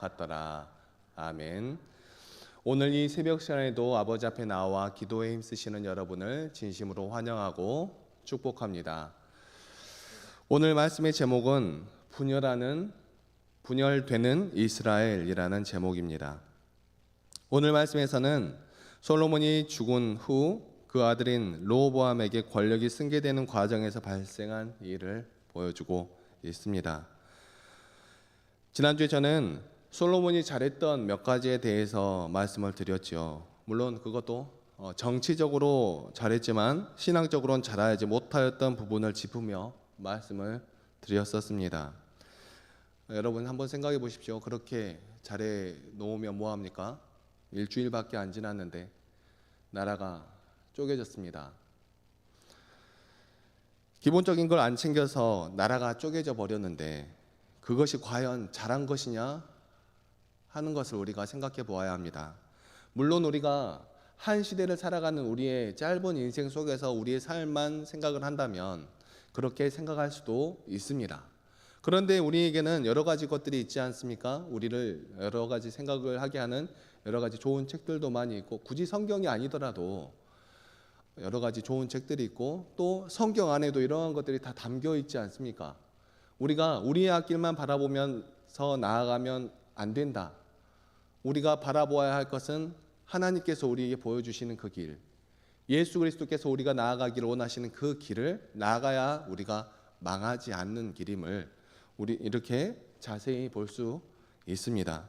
같더라. 아멘. 오늘 이 새벽 시간에도 아버지 앞에 나와 기도에 힘쓰시는 여러분을 진심으로 환영하고 축복합니다. 오늘 말씀의 제목은 분열되는 이스라엘이라는 제목입니다. 오늘 말씀에서는 솔로몬이 죽은 후 그 아들인 르호보암에게 권력이 승계되는 과정에서 발생한 일을 보여주고 있습니다. 지난주에 저는 솔로몬이 잘했던 몇 가지에 대해서 말씀을 드렸죠. 물론 그것도 정치적으로 잘했지만 신앙적으로는 잘하지 못하였던 부분을 짚으며 말씀을 드렸었습니다. 여러분 한번 생각해 보십시오. 그렇게 잘해 놓으면 뭐합니까? 일주일밖에 안 지났는데 나라가 쪼개졌습니다. 기본적인 걸 안 챙겨서 나라가 쪼개져 버렸는데 그것이 과연 잘한 것이냐 하는 것을 우리가 생각해 보아야 합니다. 물론 우리가 한 시대를 살아가는 우리의 짧은 인생 속에서 우리의 삶만 생각을 한다면 그렇게 생각할 수도 있습니다. 그런데 우리에게는 여러 가지 것들이 있지 않습니까? 우리를 여러 가지 생각을 하게 하는 여러 가지 좋은 책들도 많이 있고, 굳이 성경이 아니더라도 여러 가지 좋은 책들이 있고, 또 성경 안에도 이러한 것들이 다 담겨 있지 않습니까? 우리가 우리의 앞길만 바라보면서 나아가면 안 된다. 우리가 바라보아야 할 것은 하나님께서 우리에게 보여주시는 그 길, 예수 그리스도께서 우리가 나아가기를 원하시는 그 길을 나아가야 우리가 망하지 않는 길임을 우리 이렇게 자세히 볼 수 있습니다.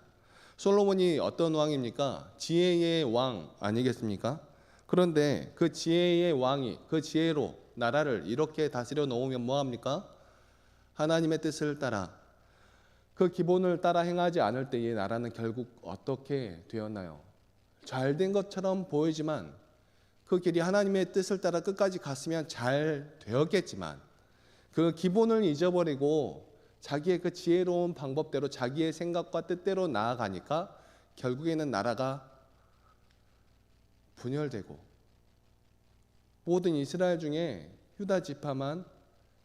솔로몬이 어떤 왕입니까? 지혜의 왕 아니겠습니까? 그런데 그 지혜의 왕이 그 지혜로 나라를 이렇게 다스려 놓으면 뭐합니까? 하나님의 뜻을 따라 그 기본을 따라 행하지 않을 때의 나라는 결국 어떻게 되었나요? 잘된 것처럼 보이지만 그 길이 하나님의 뜻을 따라 끝까지 갔으면 잘 되었겠지만 그 기본을 잊어버리고 자기의 그 지혜로운 방법대로 자기의 생각과 뜻대로 나아가니까 결국에는 나라가 분열되고 모든 이스라엘 중에 유다 지파만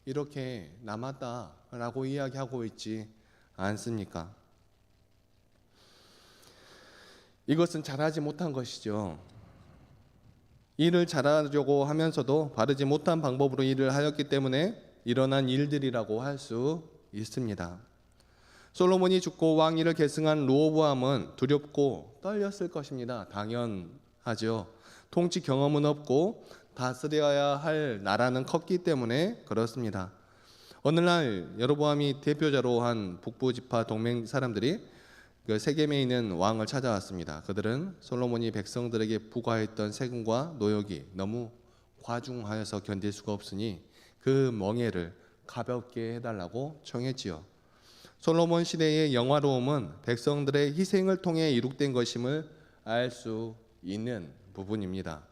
이렇게 남았다라고 이야기하고 있지 않습니까? 이것은 잘하지 못한 것이죠. 일을 잘하려고 하면서도 바르지 못한 방법으로 일을 하였기 때문에 일어난 일들이라고 할 수 있습니다. 솔로몬이 죽고 왕위를 계승한 르호보암은 두렵고 떨렸을 것입니다. 당연하죠. 통치 경험은 없고 다스려야 할 나라는 컸기 때문에 그렇습니다. 어느 날 여로보암이 대표자로 한 북부 지파 동맹 사람들이 그 세겜에 있는 왕을 찾아왔습니다. 그들은 솔로몬이 백성들에게 부과했던 세금과 노역이 너무 과중하여서 견딜 수가 없으니 그 멍에를 가볍게 해달라고 청했지요. 솔로몬 시대의 영화로움은 백성들의 희생을 통해 이룩된 것임을 알 수 있는 부분입니다.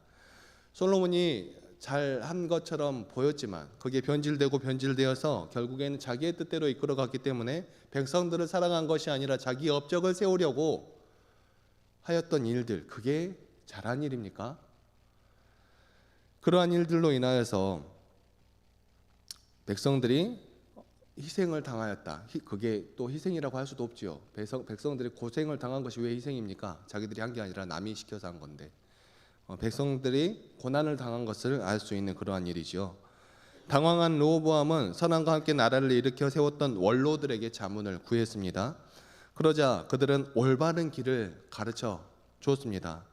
솔로몬이 잘한 것처럼 보였지만 그게 변질되어서 결국에는 자기의 뜻대로 이끌어갔기 때문에 백성들을 사랑한 것이 아니라 자기 업적을 세우려고 하였던 일들, 그게 잘한 일입니까? 그러한 일들로 인하여서 백성들이 희생을 당하였다. 그게 또 희생이라고 할 수도 없지요. 백성들이 고생을 당한 것이 왜 희생입니까? 자기들이 한 게 아니라 남이 시켜서 한 건데. 백성들이 고난을 당한 것을 알 수 있는 그러한 일이죠. 당황한 르호보암은 선왕과 함께 나라를 일으켜 세웠던 원로들에게 자문을 구했습니다. 그러자 그들은 올바른 길을 가르쳐 줬습니다.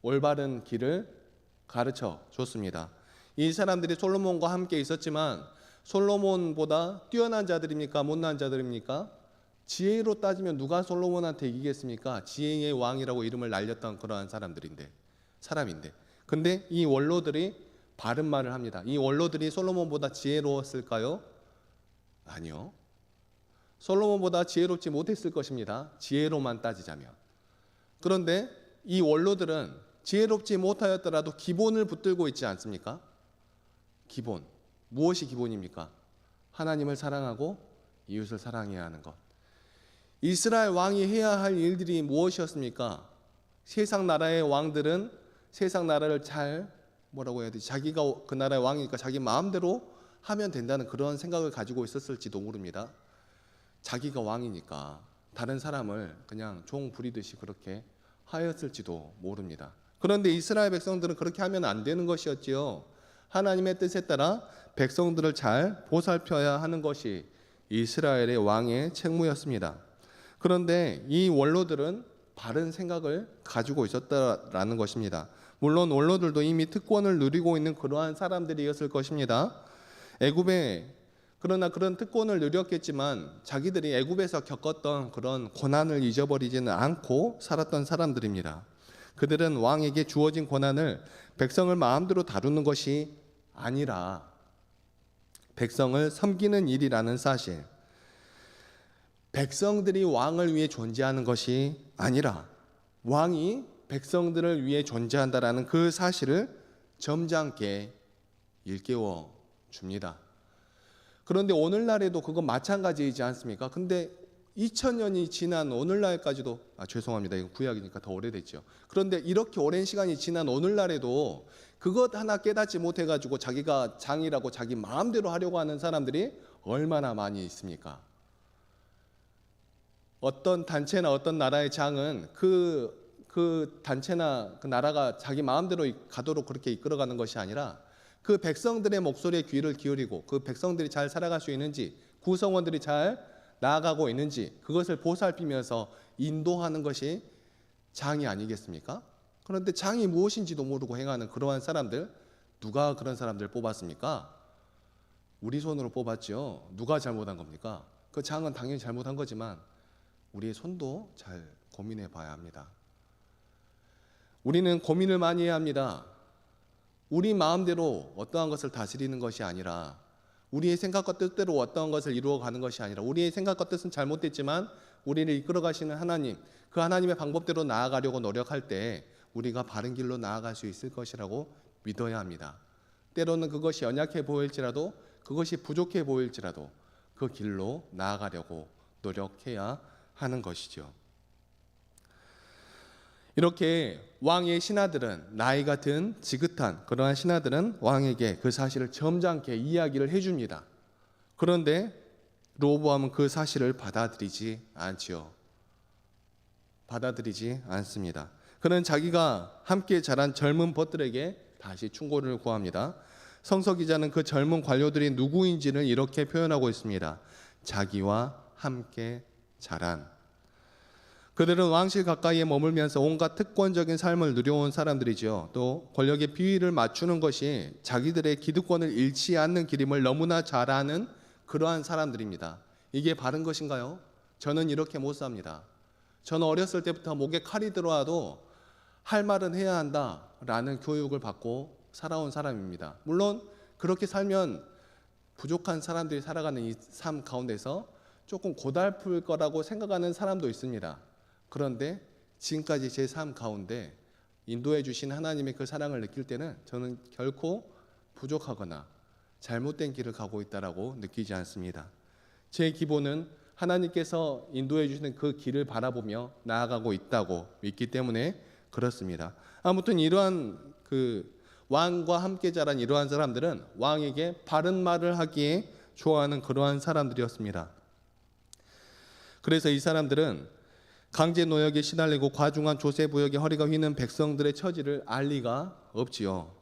올바른 길을 가르쳐 줬습니다. 이 사람들이 솔로몬과 함께 있었지만 솔로몬보다 뛰어난 자들입니까? 못난 자들입니까? 지혜로 따지면 누가 솔로몬한테 이기겠습니까? 지혜의 왕이라고 이름을 날렸던 그러한 사람인데 근데 이 원로들이 바른 말을 합니다. 이 원로들이 솔로몬보다 지혜로웠을까요? 아니요. 솔로몬보다 지혜롭지 못했을 것입니다. 지혜로만 따지자면. 그런데 이 원로들은 지혜롭지 못하였더라도 기본을 붙들고 있지 않습니까? 기본. 무엇이 기본입니까? 하나님을 사랑하고 이웃을 사랑해야 하는 것. 이스라엘 왕이 해야 할 일들이 무엇이었습니까? 세상 나라의 왕들은 세상 나라를 잘 자기가 그 나라의 왕이니까 자기 마음대로 하면 된다는 그런 생각을 가지고 있었을지도 모릅니다. 자기가 왕이니까 다른 사람을 그냥 종 부리듯이 그렇게 하였을지도 모릅니다. 그런데 이스라엘 백성들은 그렇게 하면 안 되는 것이었지요. 하나님의 뜻에 따라 백성들을 잘 보살펴야 하는 것이 이스라엘의 왕의 책무였습니다. 그런데 이 원로들은 바른 생각을 가지고 있었다라는 것입니다. 물론 원로들도 이미 특권을 누리고 있는 그러한 사람들이었을 것입니다. 그러나 그런 특권을 누렸겠지만 자기들이 애굽에서 겪었던 그런 고난을 잊어버리지는 않고 살았던 사람들입니다. 그들은 왕에게 주어진 권한을 백성을 마음대로 다루는 것이 아니라 백성을 섬기는 일이라는 사실, 백성들이 왕을 위해 존재하는 것이 아니라 왕이 백성들을 위해 존재한다라는 그 사실을 점잖게 일깨워 줍니다. 그런데 오늘날에도 그건 마찬가지이지 않습니까? 근데 2000년이 지난 오늘날까지도 죄송합니다. 이거 구약이니까 더 오래됐죠. 그런데 이렇게 오랜 시간이 지난 오늘날에도 그것 하나 깨닫지 못해가지고 자기가 장이라고 자기 마음대로 하려고 하는 사람들이 얼마나 많이 있습니까? 어떤 단체나 어떤 나라의 장은 그 단체나 그 나라가 자기 마음대로 가도록 그렇게 이끌어가는 것이 아니라 그 백성들의 목소리에 귀를 기울이고 그 백성들이 잘 살아갈 수 있는지, 구성원들이 잘 나아가고 있는지 그것을 보살피면서 인도하는 것이 장이 아니겠습니까? 그런데 장이 무엇인지도 모르고 행하는 그러한 사람들, 누가 그런 사람들 뽑았습니까? 우리 손으로 뽑았죠. 누가 잘못한 겁니까? 그 장은 당연히 잘못한 거지만 우리의 손도 잘 고민해 봐야 합니다. 우리는 고민을 많이 해야 합니다. 우리 마음대로 어떠한 것을 다스리는 것이 아니라, 우리의 생각과 뜻대로 어떠한 것을 이루어가는 것이 아니라, 우리의 생각과 뜻은 잘못됐지만 우리를 이끌어 가시는 하나님, 그 하나님의 방법대로 나아가려고 노력할 때 우리가 바른 길로 나아갈 수 있을 것이라고 믿어야 합니다. 때로는 그것이 연약해 보일지라도, 그것이 부족해 보일지라도 그 길로 나아가려고 노력해야 하는 것이죠. 이렇게 왕의 신하들은, 나이가 든 지긋한 그러한 신하들은 왕에게 그 사실을 점잖게 이야기를 해줍니다. 그런데 르호보암은 그 사실을 받아들이지 않지요. 받아들이지 않습니다. 그는 자기가 함께 자란 젊은 벗들에게 다시 충고를 구합니다. 성서 기자는 그 젊은 관료들이 누구인지를 이렇게 표현하고 있습니다. 자기와 함께 자란. 그들은 왕실 가까이에 머물면서 온갖 특권적인 삶을 누려온 사람들이죠. 또 권력의 비위를 맞추는 것이 자기들의 기득권을 잃지 않는 길임을 너무나 잘 아는 그러한 사람들입니다. 이게 바른 것인가요? 저는 이렇게 못 삽니다. 저는 어렸을 때부터 목에 칼이 들어와도 할 말은 해야 한다라는 교육을 받고 살아온 사람입니다. 물론 그렇게 살면 부족한 사람들이 살아가는 이 삶 가운데서 조금 고달플 거라고 생각하는 사람도 있습니다. 그런데 지금까지 제 삶 가운데 인도해 주신 하나님의 그 사랑을 느낄 때는 저는 결코 부족하거나 잘못된 길을 가고 있다라고 느끼지 않습니다. 제 기본은 하나님께서 인도해 주시는 그 길을 바라보며 나아가고 있다고 믿기 때문에 그렇습니다. 아무튼 이러한 그 왕과 함께 자란 이러한 사람들은 왕에게 바른 말을 하기에 좋아하는 그러한 사람들이었습니다. 그래서 이 사람들은 강제 노역에 시달리고 과중한 조세 부역에 허리가 휘는 백성들의 처지를 알 리가 없지요.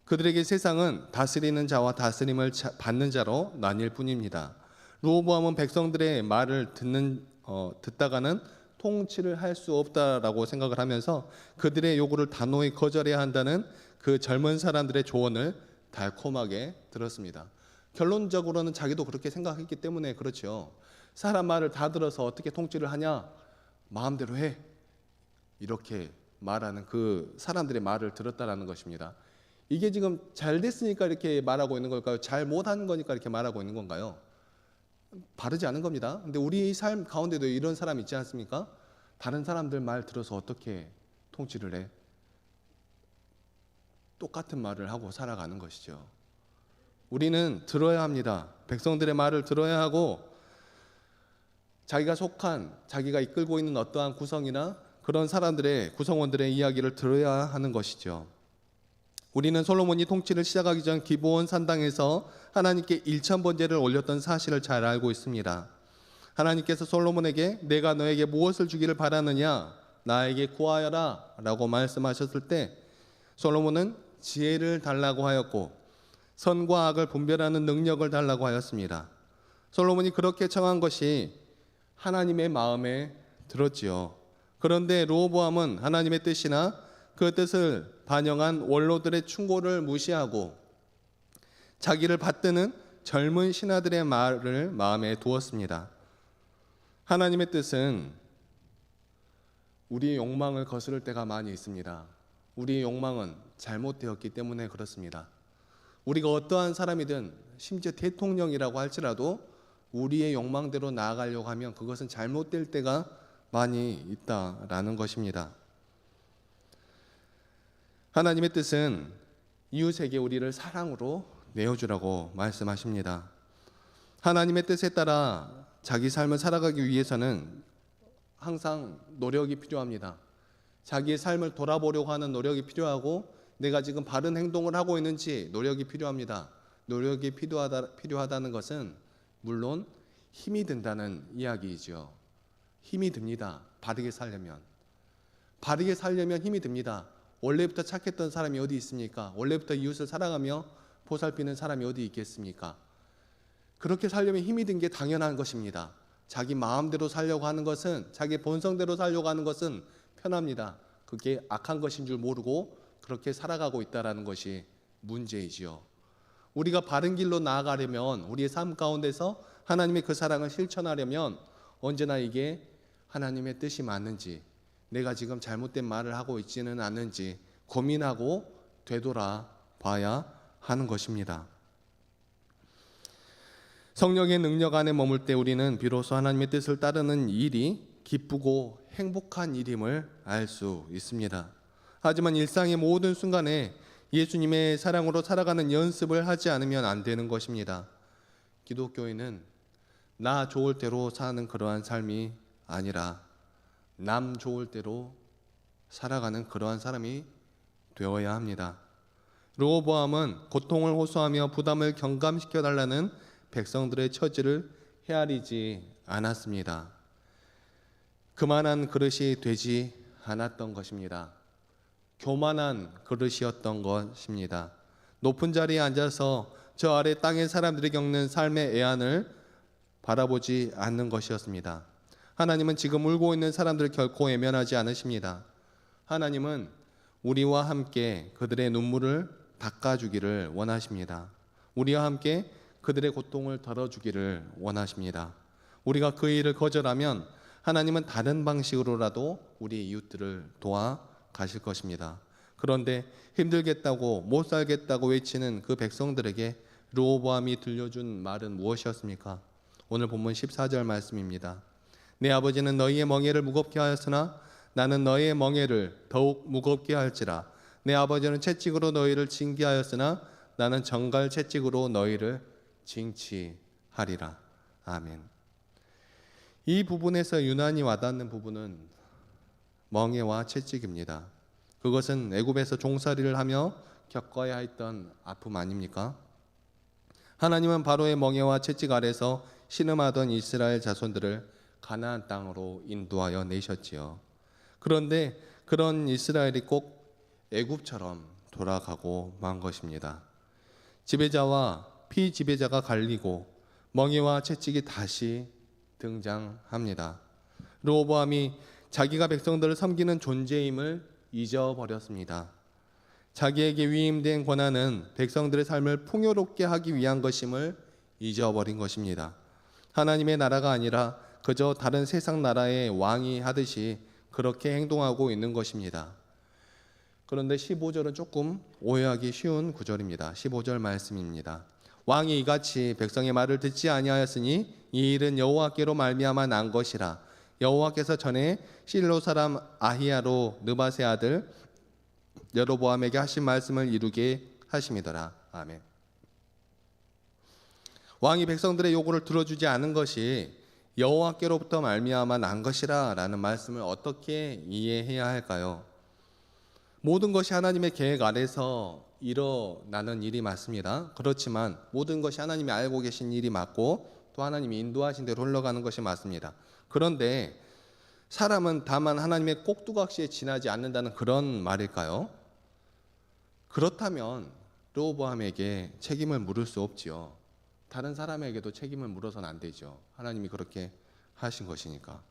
그들에게 세상은 다스리는 자와 다스림을 받는 자로 나뉠 뿐입니다. 르호보암은 백성들의 말을 듣다가는 통치를 할 수 없다라고 생각을 하면서 그들의 요구를 단호히 거절해야 한다는 그 젊은 사람들의 조언을 달콤하게 들었습니다. 결론적으로는 자기도 그렇게 생각했기 때문에 그렇죠. 사람 말을 다 들어서 어떻게 통치를 하냐? 마음대로 해. 이렇게 말하는 그 사람들의 말을 들었다라는 것입니다. 이게 지금 잘 됐으니까 이렇게 말하고 있는 걸까요? 잘 못하는 거니까 이렇게 말하고 있는 건가요? 바르지 않은 겁니다. 근데 우리 삶 가운데도 이런 사람 있지 않습니까? 다른 사람들 말 들어서 어떻게 통치를 해? 똑같은 말을 하고 살아가는 것이죠. 우리는 들어야 합니다. 백성들의 말을 들어야 하고 자기가 속한, 자기가 이끌고 있는 어떠한 구성이나 그런 사람들의, 구성원들의 이야기를 들어야 하는 것이죠. 우리는 솔로몬이 통치를 시작하기 전 기브온 산당에서 하나님께 일천 번제를 올렸던 사실을 잘 알고 있습니다. 하나님께서 솔로몬에게 내가 너에게 무엇을 주기를 바라느냐 나에게 구하여라 라고 말씀하셨을 때 솔로몬은 지혜를 달라고 하였고 선과 악을 분별하는 능력을 달라고 하였습니다. 솔로몬이 그렇게 청한 것이 하나님의 마음에 들었지요. 그런데 르호보암은 하나님의 뜻이나 그 뜻을 반영한 원로들의 충고를 무시하고 자기를 받드는 젊은 신하들의 말을 마음에 두었습니다. 하나님의 뜻은 우리의 욕망을 거스를 때가 많이 있습니다. 우리의 욕망은 잘못되었기 때문에 그렇습니다. 우리가 어떠한 사람이든 심지어 대통령이라고 할지라도 우리의 욕망대로 나아가려고 하면 그것은 잘못될 때가 많이 있다라는 것입니다. 하나님의 뜻은 이웃에게 우리를 사랑으로 내어주라고 말씀하십니다. 하나님의 뜻에 따라 자기 삶을 살아가기 위해서는 항상 노력이 필요합니다. 자기의 삶을 돌아보려고 하는 노력이 필요하고 내가 지금 바른 행동을 하고 있는지 노력이 필요합니다. 노력이 필요하다는 것은 물론 힘이 든다는 이야기이죠. 힘이 듭니다. 바르게 살려면. 바르게 살려면 힘이 듭니다. 원래부터 착했던 사람이 어디 있습니까? 원래부터 이웃을 사랑하며 보살피는 사람이 어디 있겠습니까? 그렇게 살려면 힘이 든 게 당연한 것입니다. 자기 마음대로 살려고 하는 것은, 자기 본성대로 살려고 하는 것은 편합니다. 그게 악한 것인 줄 모르고 그렇게 살아가고 있다는 것이 문제이지요. 우리가 바른 길로 나아가려면, 우리의 삶 가운데서 하나님의 그 사랑을 실천하려면 언제나 이게 하나님의 뜻이 맞는지, 내가 지금 잘못된 말을 하고 있지는 않는지 고민하고 되돌아봐야 하는 것입니다. 성령의 능력 안에 머물 때 우리는 비로소 하나님의 뜻을 따르는 일이 기쁘고 행복한 일임을 알 수 있습니다. 하지만 일상의 모든 순간에 예수님의 사랑으로 살아가는 연습을 하지 않으면 안 되는 것입니다. 기독교인은 나 좋을 대로 사는 그러한 삶이 아니라 남 좋을 대로 살아가는 그러한 사람이 되어야 합니다. 르호보암은 고통을 호소하며 부담을 경감시켜 달라는 백성들의 처지를 헤아리지 않았습니다. 그만한 그릇이 되지 않았던 것입니다. 교만한 그릇이었던 것입니다. 높은 자리에 앉아서 저 아래 땅의 사람들이 겪는 삶의 애환을 바라보지 않는 것이었습니다. 하나님은 지금 울고 있는 사람들을 결코 외면하지 않으십니다. 하나님은 우리와 함께 그들의 눈물을 닦아주기를 원하십니다. 우리와 함께 그들의 고통을 덜어주기를 원하십니다. 우리가 그 일을 거절하면 하나님은 다른 방식으로라도 우리 이웃들을 도와 가실 것입니다. 그런데 힘들겠다고 못 살겠다고 외치는 그 백성들에게 르호보암이 들려준 말은 무엇이었습니까? 오늘 본문 14절 말씀입니다. 내 아버지는 너희의 멍에를 무겁게 하였으나 나는 너희의 멍에를 더욱 무겁게 할지라. 내 아버지는 채찍으로 너희를 징계하였으나 나는 정갈 채찍으로 너희를 징치하리라. 아멘. 이 부분에서 유난히 와닿는 부분은 멍에와 채찍입니다. 그것은 애굽에서 종살이를 하며 겪어야 했던 아픔 아닙니까? 하나님은 바로의 멍에와 채찍 아래서 신음하던 이스라엘 자손들을 가나안 땅으로 인도하여 내셨지요. 그런데 그런 이스라엘이 꼭 애굽처럼 돌아가고 만 것입니다. 지배자와 피지배자가 갈리고 멍에와 채찍이 다시 등장합니다. 르호보암이 자기가 백성들을 섬기는 존재임을 잊어버렸습니다. 자기에게 위임된 권한은 백성들의 삶을 풍요롭게 하기 위한 것임을 잊어버린 것입니다. 하나님의 나라가 아니라 그저 다른 세상 나라의 왕이 하듯이 그렇게 행동하고 있는 것입니다. 그런데 15절은 조금 오해하기 쉬운 구절입니다. 15절 말씀입니다. 왕이 이같이 백성의 말을 듣지 아니하였으니 이 일은 여호와께로 말미암아 난 것이라. 여호와께서 전에 실로 사람 아히야로 느밧의 아들 여로보암에게 하신 말씀을 이루게 하심이더라. 아멘. 왕이 백성들의 요구를 들어주지 않은 것이 여호와께로부터 말미암아 난 것이라 라는 말씀을 어떻게 이해해야 할까요? 모든 것이 하나님의 계획 아래서 일어나는 일이 맞습니다. 그렇지만 모든 것이 하나님이 알고 계신 일이 맞고 또 하나님이 인도하신 대로 흘러가는 것이 맞습니다. 그런데 사람은 다만 하나님의 꼭두각시에 지나지 않는다는 그런 말일까요? 그렇다면 르호보암에게 책임을 물을 수 없지요. 다른 사람에게도 책임을 물어서는 안 되죠. 하나님이 그렇게 하신 것이니까.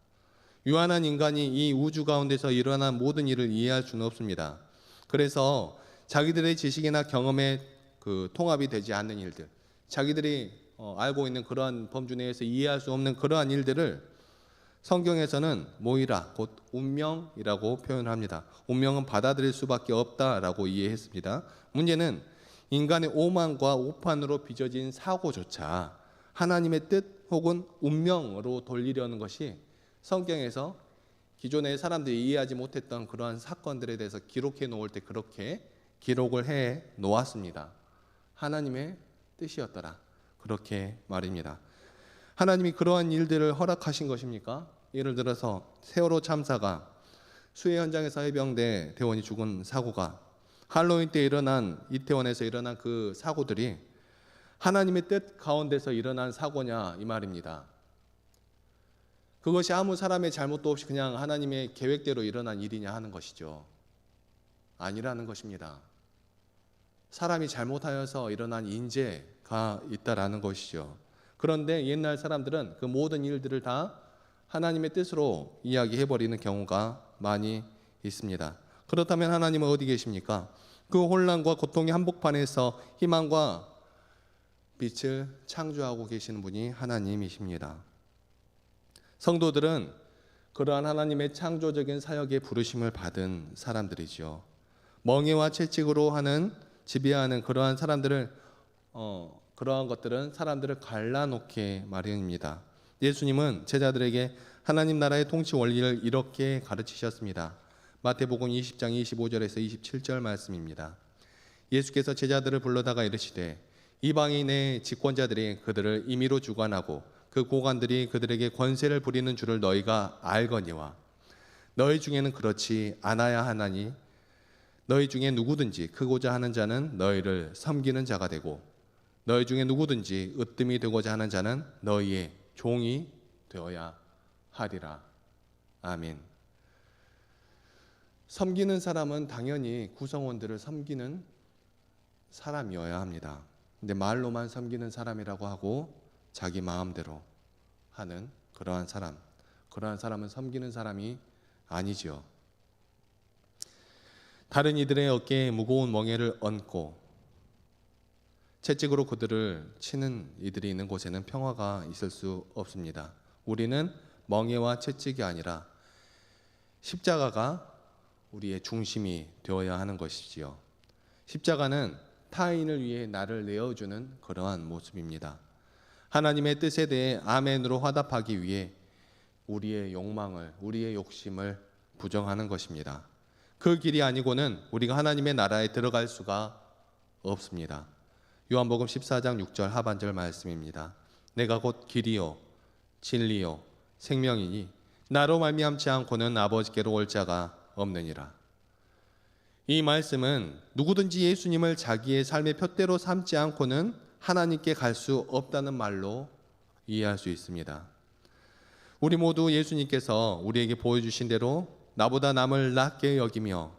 유한한 인간이 이 우주 가운데서 일어난 모든 일을 이해할 수는 없습니다. 그래서 자기들의 지식이나 경험에 통합이 되지 않는 일들, 자기들이 알고 있는 그러한 범주 내에서 이해할 수 없는 그러한 일들을 성경에서는 모이라, 곧 운명이라고 표현을 합니다. 운명은 받아들일 수밖에 없다라고 이해했습니다. 문제는 인간의 오만과 오판으로 빚어진 사고조차 하나님의 뜻 혹은 운명으로 돌리려는 것이 성경에서 기존의 사람들이 이해하지 못했던 그러한 사건들에 대해서 기록해 놓을 때 그렇게 기록을 해 놓았습니다. 하나님의 뜻이었더라. 그렇게 말입니다. 하나님이 그러한 일들을 허락하신 것입니까? 예를 들어서 세월호 참사가, 수해 현장에서 해병대 대원이 죽은 사고가, 할로윈 때 일어난 이태원에서 일어난 그 사고들이 하나님의 뜻 가운데서 일어난 사고냐 이 말입니다. 그것이 아무 사람의 잘못도 없이 그냥 하나님의 계획대로 일어난 일이냐 하는 것이죠. 아니라는 것입니다. 사람이 잘못하여서 일어난 인재가 있다라는 것이죠. 그런데 옛날 사람들은 그 모든 일들을 다 하나님의 뜻으로 이야기해버리는 경우가 많이 있습니다. 그렇다면 하나님은 어디 계십니까? 그 혼란과 고통의 한복판에서 희망과 빛을 창조하고 계시는 분이 하나님이십니다. 성도들은 그러한 하나님의 창조적인 사역에 부르심을 받은 사람들이죠. 멍에와 채찍으로 하는 지배하는 그러한 사람들을 그러한 것들은 사람들을 갈라놓게 마련입니다. 예수님은 제자들에게 하나님 나라의 통치 원리를 이렇게 가르치셨습니다. 마태복음 20장 25절에서 27절 말씀입니다. 예수께서 제자들을 불러다가 이르시되 이방인의 집권자들이 그들을 임의로 주관하고 그 고관들이 그들에게 권세를 부리는 줄을 너희가 알거니와 너희 중에는 그렇지 않아야 하나니 너희 중에 누구든지 크고자 하는 자는 너희를 섬기는 자가 되고 너희 중에 누구든지 으뜸이 되고자 하는 자는 너희의 종이 되어야 하리라. 아멘. 섬기는 사람은 당연히 구성원들을 섬기는 사람이어야 합니다. 근데 말로만 섬기는 사람이라고 하고 자기 마음대로 하는 그러한 사람은 섬기는 사람이 아니죠. 다른 이들의 어깨에 무거운 멍에를 얹고 채찍으로 그들을 치는 이들이 있는 곳에는 평화가 있을 수 없습니다. 우리는 멍에와 채찍이 아니라 십자가가 우리의 중심이 되어야 하는 것이지요. 십자가는 타인을 위해 나를 내어주는 그러한 모습입니다. 하나님의 뜻에 대해 아멘으로 화답하기 위해 우리의 욕망을, 우리의 욕심을 부정하는 것입니다. 그 길이 아니고는 우리가 하나님의 나라에 들어갈 수가 없습니다. 요한복음 14장 6절 하반절 말씀입니다. 내가 곧 길이요 진리요 생명이니 나로 말미암지 않고는 아버지께로 올 자가 없느니라. 이 말씀은 누구든지 예수님을 자기의 삶의 푯대로 삼지 않고는 하나님께 갈 수 없다는 말로 이해할 수 있습니다. 우리 모두 예수님께서 우리에게 보여주신 대로 나보다 남을 낮게 여기며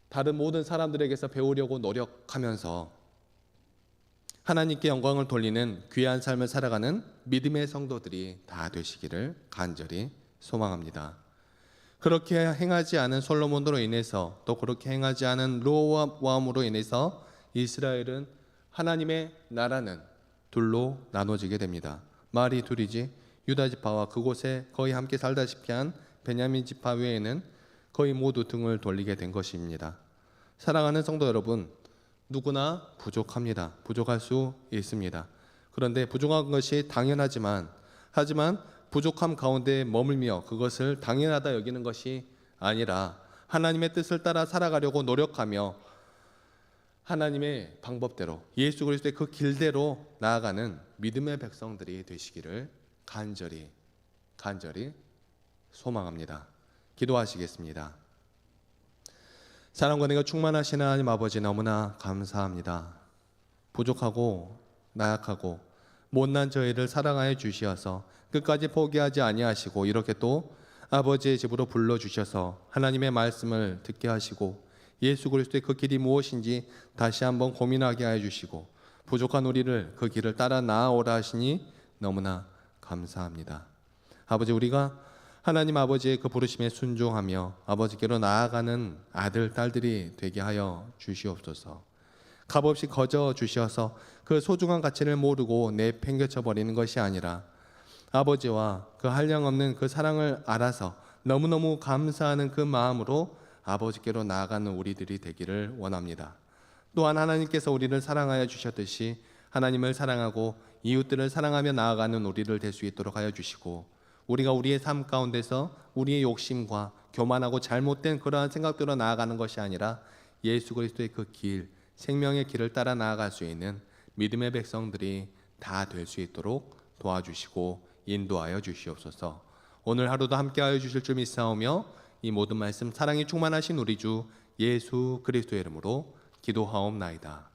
다른 모든 사람들에게서 배우려고 노력하면서 하나님께 영광을 돌리는 귀한 삶을 살아가는 믿음의 성도들이 다 되시기를 간절히 소망합니다. 그렇게 행하지 않은 솔로몬으로 인해서 또 그렇게 행하지 않은 르호보암으로 인해서 이스라엘은 하나님의 나라는 둘로 나눠지게 됩니다. 말이 둘이지 유다 지파와 그곳에 거의 함께 살다시피 한 베냐민 지파 외에는 거의 모두 등을 돌리게 된 것입니다. 사랑하는 성도 여러분, 누구나 부족합니다. 부족할 수 있습니다. 그런데 부족한 것이 하지만 부족함 가운데 머물며 그것을 당연하다 여기는 것이 아니라 하나님의 뜻을 따라 살아가려고 노력하며 하나님의 방법대로 예수 그리스도의 그 길대로 나아가는 믿음의 백성들이 되시기를 간절히 소망합니다. 기도하시겠습니다. 사랑과 은혜가 충만하신 하나님 아버지 너무나 감사합니다. 부족하고 나약하고 못난 저희를 사랑하여 주시어서 끝까지 포기하지 아니하시고 이렇게 또 아버지의 집으로 불러주셔서 하나님의 말씀을 듣게 하시고 예수 그리스도의 그 길이 무엇인지 다시 한번 고민하게 하여 주시고 부족한 우리를 그 길을 따라 나아오라 하시니 너무나 감사합니다. 아버지, 우리가 하나님 아버지의 그 부르심에 순종하며 아버지께로 나아가는 아들, 딸들이 되게 하여 주시옵소서. 값없이 거저 주셔서 그 소중한 가치를 모르고 내팽개쳐 버리는 것이 아니라 아버지와 그 한량없는 그 사랑을 알아서 너무너무 감사하는 그 마음으로 아버지께로 나아가는 우리들이 되기를 원합니다. 또한 하나님께서 우리를 사랑하여 주셨듯이 하나님을 사랑하고 이웃들을 사랑하며 나아가는 우리를 될 수 있도록 하여 주시고, 우리가 우리의 삶 가운데서 우리의 욕심과 교만하고 잘못된 그러한 생각들로 나아가는 것이 아니라 예수 그리스도의 그 길, 생명의 길을 따라 나아갈 수 있는 믿음의 백성들이 다 될 수 있도록 도와주시고 인도하여 주시옵소서. 오늘 하루도 함께하여 주실 줄 믿사오며 이 모든 말씀 사랑이 충만하신 우리 주 예수 그리스도의 이름으로 기도하옵나이다.